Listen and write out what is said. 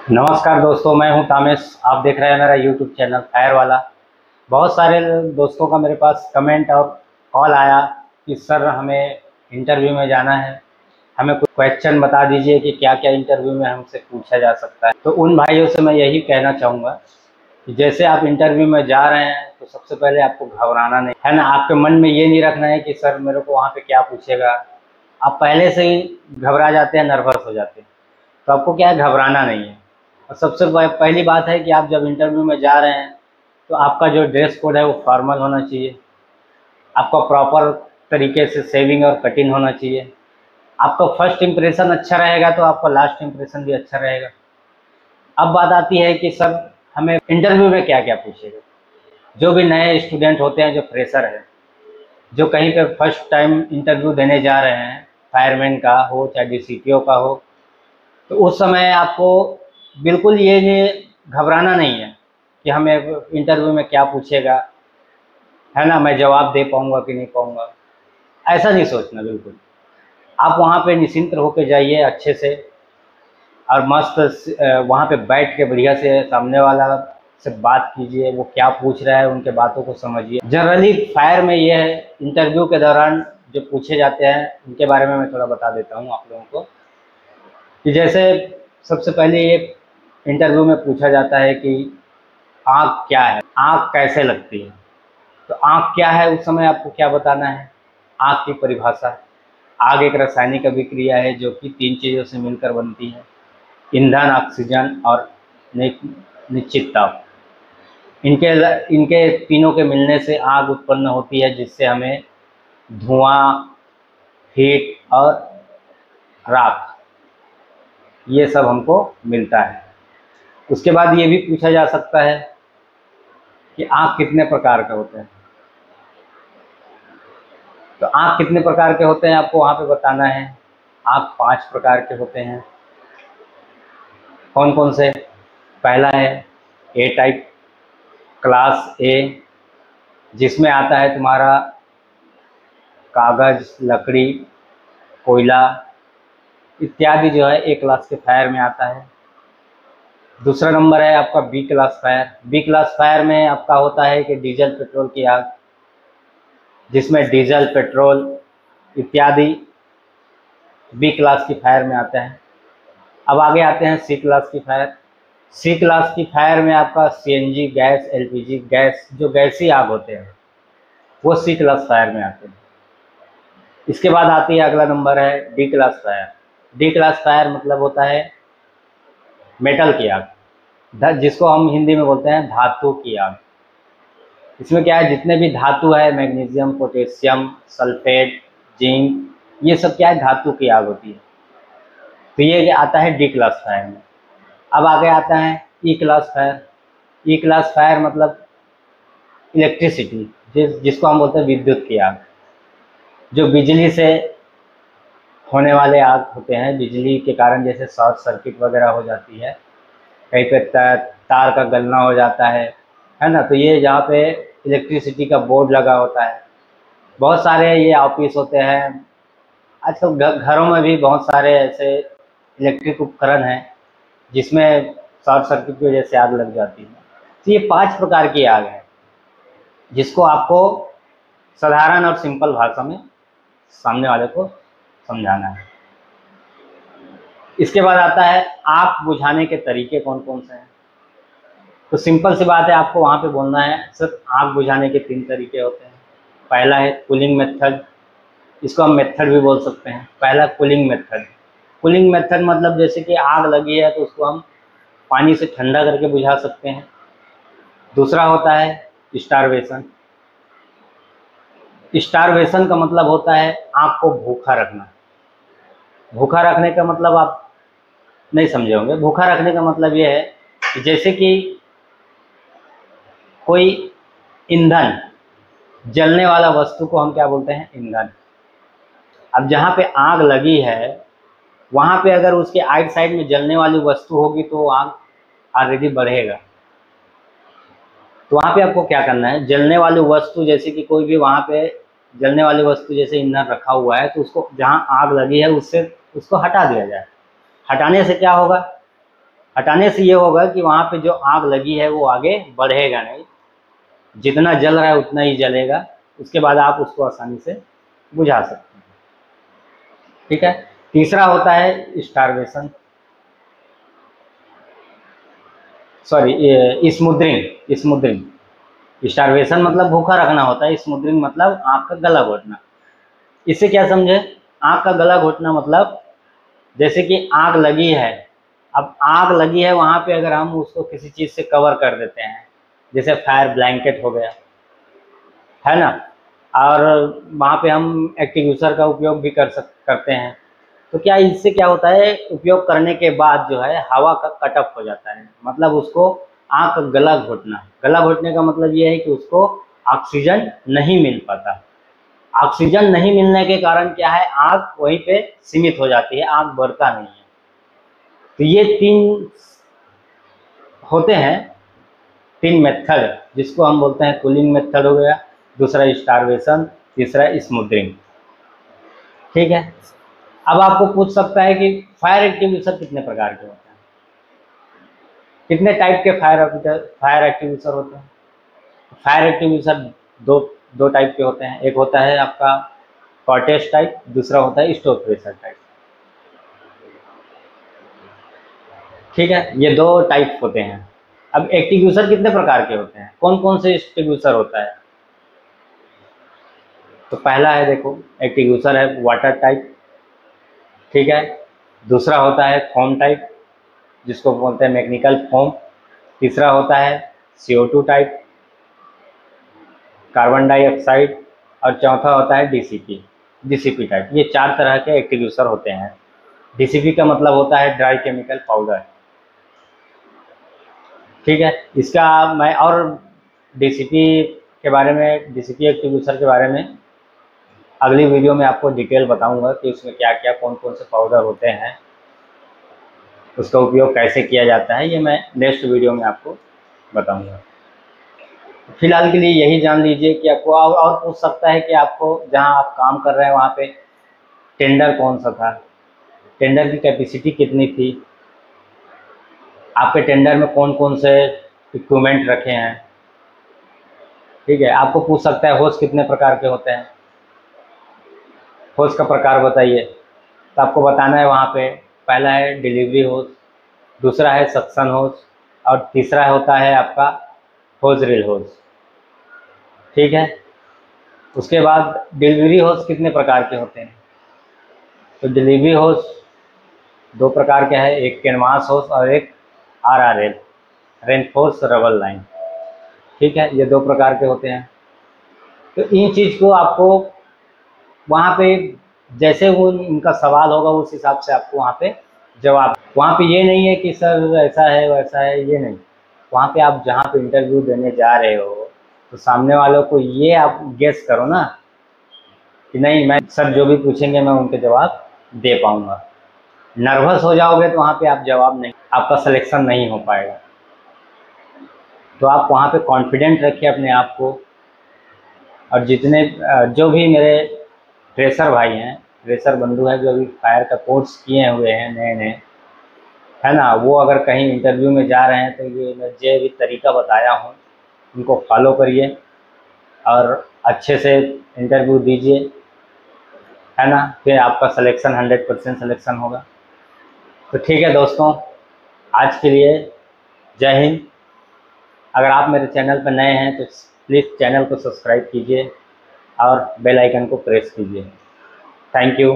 नमस्कार दोस्तों, मैं हूं तामेश। आप देख रहे हैं मेरा यूट्यूब चैनल फायर वाला। बहुत सारे दोस्तों का मेरे पास कमेंट और कॉल आया कि सर हमें इंटरव्यू में जाना है, हमें कुछ क्वेश्चन बता दीजिए कि क्या क्या इंटरव्यू में हमसे पूछा जा सकता है। तो उन भाइयों से मैं यही कहना चाहूँगा कि जैसे आप इंटरव्यू में जा रहे हैं तो सबसे पहले आपको घबराना नहीं है ना। आपके मन में ये नहीं रखना है कि सर मेरे को वहाँ पे क्या पूछेगा। आप पहले से ही घबरा जाते हैं, नर्वस हो जाते हैं। तो आपको क्या है, घबराना नहीं है। और सबसे पहली बात है कि आप जब इंटरव्यू में जा रहे हैं तो आपका जो ड्रेस कोड है वो फॉर्मल होना चाहिए। आपका प्रॉपर तरीके से शेविंग और कटिंग होना चाहिए। आपका फर्स्ट इंप्रेशन अच्छा रहेगा तो आपका लास्ट इंप्रेशन भी अच्छा रहेगा। अब बात आती है कि सर हमें इंटरव्यू में क्या क्या पूछेगा। जो भी नए स्टूडेंट होते हैं, जो फ्रेशर है, जो कहीं पे फर्स्ट टाइम इंटरव्यू देने जा रहे हैं, फायरमैन का हो चाहे DCTO का हो, तो उस समय आपको बिल्कुल ये घबराना नहीं है कि हमें इंटरव्यू में क्या पूछेगा, है ना, मैं जवाब दे पाऊँगा कि नहीं पाऊँगा। ऐसा नहीं सोचना बिल्कुल। आप वहाँ पे निश्चिंत होकर जाइए अच्छे से, और मस्त वहाँ पे बैठ के बढ़िया से सामने वाला से बात कीजिए। वो क्या पूछ रहा है उनके बातों को समझिए। जनरली फायर में ये है, इंटरव्यू के दौरान जो पूछे जाते हैं उनके बारे में मैं थोड़ा बता देता हूँ आप लोगों को। कि जैसे सबसे पहले ये इंटरव्यू में पूछा जाता है कि आँख क्या है, आँख कैसे लगती है। तो आँख क्या है उस समय आपको क्या बताना है। आँख की परिभाषा, आग एक रासायनिक अभिक्रिया है जो कि 3 चीज़ों से मिलकर बनती है: ईंधन, ऑक्सीजन और निश्चित ताप। इनके इनके तीनों के मिलने से आग उत्पन्न होती है, जिससे हमें धुआं, हीट और राख, ये सब हमको मिलता है। उसके बाद ये भी पूछा जा सकता है कि आँख कितने प्रकार के होते हैं। तो आँख कितने प्रकार के होते हैं आपको वहाँ पे बताना है। आँख 5 प्रकार के होते हैं। कौन कौन से? पहला है ए टाइप, क्लास ए, जिसमें आता है तुम्हारा कागज, लकड़ी, कोयला इत्यादि जो है ए क्लास के फायर में आता है। दूसरा नंबर है आपका B class fire. B class fire में आपका होता है कि डीजल पेट्रोल की आग, जिसमें डीजल, पेट्रोल इत्यादि बी क्लास की फायर में आते हैं। अब आगे आते हैं सी क्लास की फायर। सी क्लास की फायर में आपका CNG गैस, LPG गैस, जो गैसी आग होते हैं वो सी क्लास फायर में आते हैं। इसके बाद आती है, अगला नंबर है D class fire. D class fire मतलब होता है मेटल की आग, जिसको हम हिंदी में बोलते हैं धातु की आग। इसमें क्या है, जितने भी धातु है, मैग्नीशियम, पोटेशियम, सल्फेट, जिंक, ये सब क्या है, धातु की आग होती है। तो ये आता है डी क्लास फायर में। अब आगे आता है ई क्लास फायर। ई क्लास फायर मतलब इलेक्ट्रिसिटी, जिसको हम बोलते हैं विद्युत की आग, जो बिजली से होने वाले आग होते हैं। बिजली के कारण जैसे शॉर्ट सर्किट वगैरह हो जाती है, कहीं पे तार का गलना हो जाता है ना। तो ये जहाँ पे इलेक्ट्रिसिटी का बोर्ड लगा होता है, बहुत सारे ये ऑफिस होते हैं। आजकल घरों में भी बहुत सारे ऐसे इलेक्ट्रिक उपकरण हैं जिसमें शॉर्ट सर्किट की वजह से आग लग जाती है। तो ये 5 प्रकार की आग है, जिसको आपको साधारण और सिंपल भाषा में सामने वाले को समझाना है। इसके बाद आता है आग बुझाने के तरीके कौन कौन से हैं। तो सिंपल सी बात है, आपको वहाँ पे बोलना है सिर्फ आग बुझाने के 3 तरीके होते हैं। पहला है कूलिंग मेथड, इसको हम मेथड भी बोल सकते हैं। पहला कूलिंग मेथड। कूलिंग मेथड मतलब जैसे कि आग लगी है तो उसको हम पानी से ठंडा करके बुझा सकते हैं। दूसरा होता है स्टारवेशन। स्टारवेशन का मतलब होता है आग को भूखा रखना। भूखा रखने का मतलब आप नहीं समझे होंगे। भूखा रखने का मतलब ये है कि जैसे कि कोई ईंधन, जलने वाला वस्तु को हम क्या बोलते हैं, ईंधन। अब जहाँ पे आग लगी है वहाँ पे अगर उसके आइट साइड में जलने वाली वस्तु होगी तो आग ऑलरेडी बढ़ेगा। तो वहाँ पे आपको क्या करना है, जलने वाली वस्तु, जैसे कि कोई भी वहाँ पे जलने वाली वस्तु जैसे ईंधन रखा हुआ है, तो उसको जहाँ आग लगी है उससे उसको हटा दिया जाए। हटाने से क्या होगा, हटाने से ये होगा कि वहाँ पे जो आग लगी है वो आगे बढ़ेगा नहीं, जितना जल रहा है उतना ही जलेगा, उसके बाद आप उसको आसानी से बुझा सकते हैं। ठीक है। तीसरा होता है starvation, sorry smothering. Smothering, starvation मतलब भूखा रखना होता है, स्मूदरिंग मतलब आग का गला घोटना। इससे क्या समझे? आग का गला घोटना मतलब जैसे कि आग लगी है, अब आग लगी है वहाँ पे अगर हम उसको किसी चीज़ से कवर कर देते हैं, जैसे फायर ब्लैंकेट हो गया, है ना, और वहाँ पे हम एक्टिंग्विशर का उपयोग भी करते हैं, तो क्या इससे क्या होता है, उपयोग करने के बाद जो है हवा का कट ऑफ हो जाता है, मतलब उसको आग का गला घोटना। गला घोटने का मतलब ये है कि उसको ऑक्सीजन नहीं मिल पाता। ऑक्सीजन नहीं मिलने के कारण क्या है, आग वहीं पे सीमित हो जाती है, आग बढ़ता नहीं है। तो ये तीन होते हैं, तीन मेथड, जिसको हम बोलते हैं कूलिंग मेथड हो गया, दूसरा स्टारवेशन, तीसरा स्मूदरिंग। ठीक है। अब आपको पूछ सकता है कि फायर एक्टिंग्विशर कितने प्रकार के होते हैं, कितने टाइप के फायर एक्टिंग्विशर होते हैं? फायर एक्टिंग्विशर दो दो टाइप के होते हैं, एक होता है आपका कॉटेज टाइप, दूसरा होता है स्टोव प्रेशर टाइप। ठीक है, ये दो टाइप होते हैं। अब एक्टिंग्विशर कितने प्रकार के होते हैं, कौन कौन से एक्टिंग्विशर होता है? तो पहला है, देखो एक्टिंग्विशर है वाटर टाइप, ठीक है। दूसरा होता है फोम टाइप, जिसको बोलते हैं मैकेनिकल फोम। तीसरा होता है CO2 टाइप, कार्बन डाइऑक्साइड। और चौथा होता है DCP टाइप। ये चार तरह के एक्टिंग्विशर होते हैं। DCP का मतलब होता है ड्राई केमिकल पाउडर। ठीक है, इसका मैं और DCP के बारे में, DCP एक्टिंग्विशर के बारे में अगली वीडियो में आपको डिटेल बताऊंगा कि उसमें क्या क्या कौन कौन से पाउडर होते हैं, उसका उपयोग कैसे किया जाता है, ये मैं नेक्स्ट वीडियो में आपको बताऊंगा। फिलहाल के लिए यही जान लीजिए कि आपको और पूछ सकता है कि आपको जहां आप काम कर रहे हैं वहां पे टेंडर कौन सा था, टेंडर की कैपेसिटी कितनी थी, आपके टेंडर में कौन कौन से इक्विपमेंट रखे हैं। ठीक है, आपको पूछ सकता है होस कितने प्रकार के होते हैं, होस का प्रकार बताइए, तो आपको बताना है वहाँ पे। पहला है डिलीवरी होस, दूसरा है सक्शन होस, और तीसरा होता है आपका होज रील होस। ठीक है, उसके बाद डिलीवरी होस कितने प्रकार के होते हैं? तो डिलीवरी होस दो प्रकार के हैं, एक कैनवास होस और एक RRL, रेनफोर्स रबर लाइन। ठीक है, ये दो प्रकार के होते हैं। तो इन चीज़ को आपको वहाँ पे जैसे वो इनका सवाल होगा उस हिसाब से आपको वहाँ पे जवाब, वहाँ पे ये नहीं है कि सर ऐसा है वैसा है, ये नहीं। वहाँ पे आप जहाँ पे इंटरव्यू देने जा रहे हो तो सामने वालों को ये आप गेस करो ना कि नहीं, मैं सर जो भी पूछेंगे मैं उनके जवाब दे पाऊँगा। नर्वस हो जाओगे तो वहाँ पे आप जवाब नहीं, आपका सिलेक्शन नहीं हो पाएगा। तो आप वहाँ पे कॉन्फिडेंट रखिए अपने आप को। और जितने जो भी मेरे फ्रेशर भाई हैं, फ्रेशर बंधु हैं, जो अभी फायर का कोर्स किए हुए हैं नए नए, है ना, वो अगर कहीं इंटरव्यू में जा रहे हैं तो ये मैं जो भी तरीका बताया हूँ उनको फॉलो करिए और अच्छे से इंटरव्यू दीजिए, है ना, फिर आपका सिलेक्शन 100% सिलेक्शन होगा। तो ठीक है दोस्तों, आज के लिए जय हिंद। अगर आप मेरे चैनल पर नए हैं तो प्लीज़ चैनल को सब्सक्राइब कीजिए और बेल आइकन को प्रेस कीजिए। Thank you.